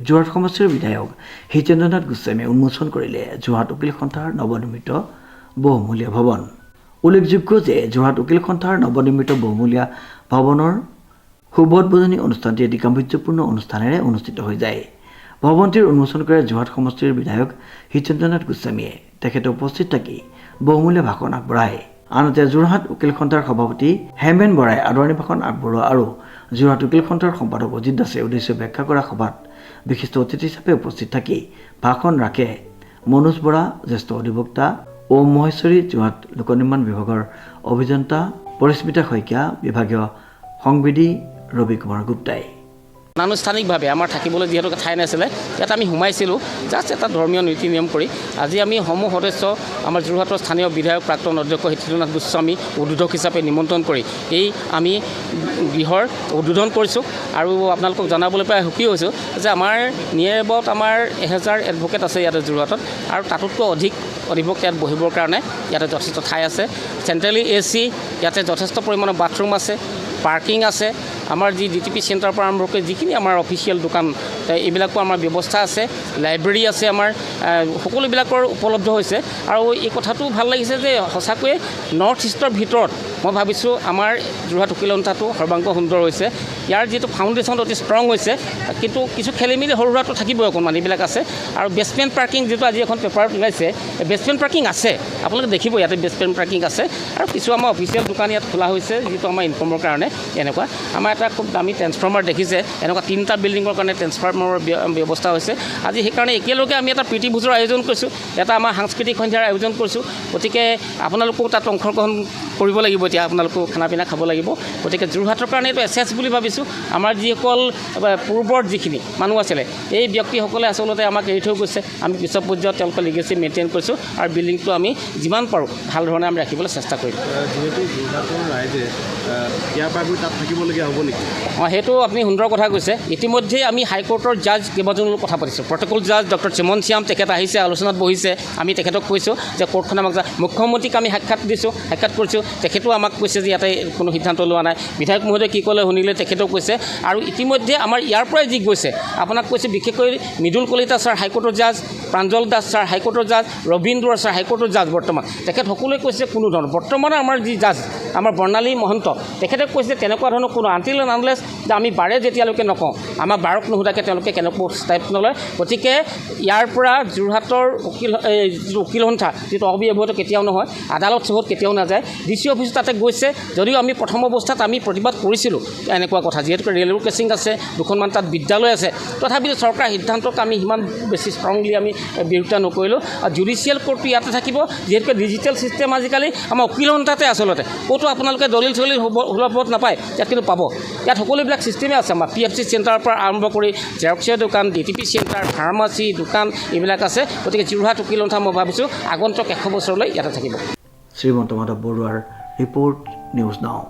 যোৰহাট সমষ্টিৰ বিধায়ক হিতেন্দ্ৰনাথ গোস্বামীয়ে উন্মোচন কৰিলে যোৰহাট উকিল সন্থাৰ নৱনিৰ্মিত বহুমূলীয়া ভৱন। উল্লেখযোগ্য যে যোৰহাট উকিল সন্থাৰ নৱনিৰ্মিত বহুমূলীয়া ভৱনৰ শুভ উদ্বোধনী অনুষ্ঠানটি এটি গাম্ভীৰ্যপূৰ্ণ অনুষ্ঠানেৰে অনুষ্ঠিত হৈ যায়। ভৱনটিৰ উন্মোচন কৰে যোৰহাট সমষ্টিৰ বিধায়ক হিতেন্দ্ৰনাথ গোস্বামীয়ে। তেখেতে উপস্থিত থাকি বহুমূলীয়া ভাষণ আগবঢ়ায়। আনহাতে যোৰহাট উকিল সন্থাৰ সভাপতি হেমেন বৰাই আদৰণি ভাষণ আগবঢ়োৱা আৰু যোৰহাট উকিল সন্থাৰ সম্পাদক অজিত দাসে উদ্দেশ্য ব্যাখ্যা কৰা সভাত বিশিষ্ট অতিথি হিচাপে উপস্থিত থাকি ভাষণ ৰাখে মনোজ বৰা, জ্যেষ্ঠ অধিবক্তা ওম মহেশ্বৰী, যোৰহাট লোক নিৰ্মাণ বিভাগৰ অভিযন্তা পৰিস্মিতা শইকীয়া, বিভাগীয় সংবিধি ৰবি কুমাৰ গুপ্তাই। আনুষ্ঠানিকভাৱে আমাৰ থাকিবলৈ যিহেতু ঠাই নাছিলে, ইয়াত আমি সোমাইছিলোঁ জাষ্ট এটা ধৰ্মীয় নীতি নিয়ম কৰি। আজি আমি সমূহ সদস্য আমাৰ যোৰহাটৰ স্থানীয় বিধায়ক প্ৰাক্তন অধ্যক্ষ হিতেন্দ্ৰনাথ গোস্বামী উদ্বোধক হিচাপে নিমন্ত্ৰণ কৰি আমি গৃহৰ উদ্বোধন কৰিছোঁ। আৰু আপোনালোকক জনাবলৈ পাই সুখী হৈছোঁ যে আমাৰ নিয়েৰ এবাউট আমাৰ 1000 এডভকেট আছে ইয়াতে যোৰহাটত, আৰু তাতোতকৈ অধিক অধিবক্তা ইয়াত বহিবৰ কাৰণে ইয়াতে যথেষ্ট ঠাই আছে। চেণ্ট্ৰেলি AC, ইয়াতে যথেষ্ট পৰিমাণৰ বাথৰুম আছে, পাৰ্কিং আছে। আমাৰ যি DTP চেণ্টাৰৰ পৰা আৰম্ভ কৰি যিখিনি আমাৰ অফিচিয়েল দোকান এইবিলাকো আমাৰ ব্যৱস্থা আছে, লাইব্ৰেৰী আছে, আমাৰ সকলোবিলাকৰ উপলব্ধ হৈছে। আৰু এই কথাটো ভাল লাগিছে যে সঁচাকৈয়ে নৰ্থ ইষ্টৰ ভিতৰত মই ভাবিছোঁ আমাৰ যোৰহাট উকিল সন্থাটো সৰ্বাংগ সুন্দৰ হৈছে। ইয়াৰ যিটো ফাউণ্ডেশ্যন অতি ষ্ট্ৰং হৈছে, কিন্তু কিছু খেলিমেলি সৰু সুৰাটো থাকিবই অকণমান, এইবিলাক আছে। আৰু বেছমেণ্ট পাৰ্কিং যিটো আজি এখন পেপাৰত ওলাইছে, বেছমেণ্ট পাৰ্কিং আছে, আপোনালোকে দেখিব ইয়াতে বেছমেণ্ট পাৰ্কিং আছে। আৰু কিছু আমাৰ অফিচিয়েল দোকান ইয়াত খোলা হৈছে, যিটো আমাৰ ইনকমৰ কাৰণে। এনেকুৱা আমাৰ এটা খুব দামী ট্ৰেন্সফৰ্মাৰ দেখিছে, এনেকুৱা 3টা বিল্ডিঙৰ কাৰণে ট্ৰেন্সফৰ্মাৰৰ ব্যৱস্থা হৈছে। আজি সেইকাৰণে একেলগে আমি এটা প্ৰীতি ভোজৰ আয়োজন কৰিছোঁ, এটা আমাৰ সাংস্কৃতিক সন্ধ্যাৰ আয়োজন কৰিছোঁ। গতিকে আপোনালোকেও তাত অংশগ্ৰহণ কৰিব লাগিব। এতিয়া আপোনালোকেও খানা পিনা খাব লাগিব। গতিকে যোৰহাটৰ কাৰণে এইটো এছেছ বুলি ভাবিছোঁ। আমাৰ যিসকল পূৰ্বৰ যিখিনি মানুহ আছিলে, এই ব্যক্তিসকলে আচলতে আমাক এৰি থৈ গৈছে। আমি পিছৰ পৰ্যায়ত তেওঁলোকৰ লিগেচি মেইনটেইন কৰিছোঁ, আৰু বিল্ডিংটো আমি যিমান পাৰোঁ ভাল ধৰণে আমি ৰাখিবলৈ চেষ্টা কৰিম। যিহেতু যোৰহাটৰ ৰাইজে ইয়াৰ পৰা গৈ তাত থাকিবলগীয়া হ'ব নেকি? সেইটো আপুনি সুন্দৰ কথা কৈছে। ইতিমধ্যেই আমি হাইকোৰ্টৰ জাজ কেইবাজনৰ কথা পাতিছোঁ। প্ৰট'কল জাজ ডক্টৰ চিমন শ্যাম তেখেত আহিছে, আলোচনাত বহিছে। আমি তেখেতক কৈছোঁ যে কোৰ্টখনে আমাক মুখ্যমন্ত্ৰীক আমি সাক্ষাৎ কৰিছোঁ। তেখেতেও আমাক কৈছে যে ইয়াতে কোনো সিদ্ধান্ত লোৱা নাই। বিধায়ক মহোদয়ে কি ক'লে শুনিলে, তেখেতেও কৈছে। আৰু ইতিমধ্যে আমাৰ ইয়াৰ পৰাই যি গৈছে, আপোনাক কৈছে বিশেষকৈ মৃদুল কলিতা ছাৰ হাইকোৰ্টৰ জাজ, প্ৰাঞ্জল দাস ছাৰ হাইকোৰ্টৰ জাজ, ৰবীন দুৱাৰ ছাৰ হাইকোৰ্টৰ জাজ বৰ্তমান। তেখেত সকলোৱে কৈছে কোনো ধৰণৰ বৰ্তমানৰ আমাৰ যি জাজ আমাৰ বৰ্ণালী মহন্ত, তেখেতে কৈছে তেনেকুৱা ধৰণৰ কোনো আনটিল এণ্ড আনলেছ যে আমি বাৰে যেতিয়ালৈকে নকওঁ, আমাৰ বাৰক নুসুধাকৈ তেওঁলোকে কেনেকুৱা ষ্টেপ নলয়। গতিকে ইয়াৰ পৰা যোৰহাটৰ উকিল সন্থা যিটো অবিভূত কেতিয়াও নহয়, আদালত চৌহদ কেতিয়াও নাযায়। DC অফিচ তাতে গৈছে, যদিও আমি প্ৰথম অৱস্থাত আমি প্ৰতিবাদ কৰিছিলোঁ এনেকুৱা কথা, যিহেতুকে ৰেলৱে ক্ৰছিং আছে, দুখনমান তাত বিদ্যালয় আছে। তথাপিও চৰকাৰৰ সিদ্ধান্তক আমি সিমান বেছি ষ্ট্ৰংলি আমি বিৰোধিতা নকৰিলোঁ। আৰু জুডিচিয়েল কোৰ্টটো ইয়াতে থাকিব, যিহেতুকে ডিজিটেল ছিষ্টেম আজিকালি আমাৰ উকিল সন্থাতে আচলতে ক'তো আপোনালোকে দলিল চলিল সুলভত নাপায়, ইয়াত কিন্তু পাব। ইয়াত সকলোবিলাক ছিষ্টেমেই আছে। আমাৰ PFC চেণ্টাৰৰ পৰা আৰম্ভ কৰি জেৰক্সৰ দোকান, DTP চেণ্টাৰ, ফাৰ্মাচী দোকান এইবিলাক আছে। গতিকে যোৰহাট উকিল সন্থা মই ভাবিছোঁ আগন্তুক 100 বছৰলৈ ইয়াতে থাকিব। শ্ৰীমন্ত মাধৱ বৰুৱাৰ ৰিপৰ্ট, নিউজ নাও।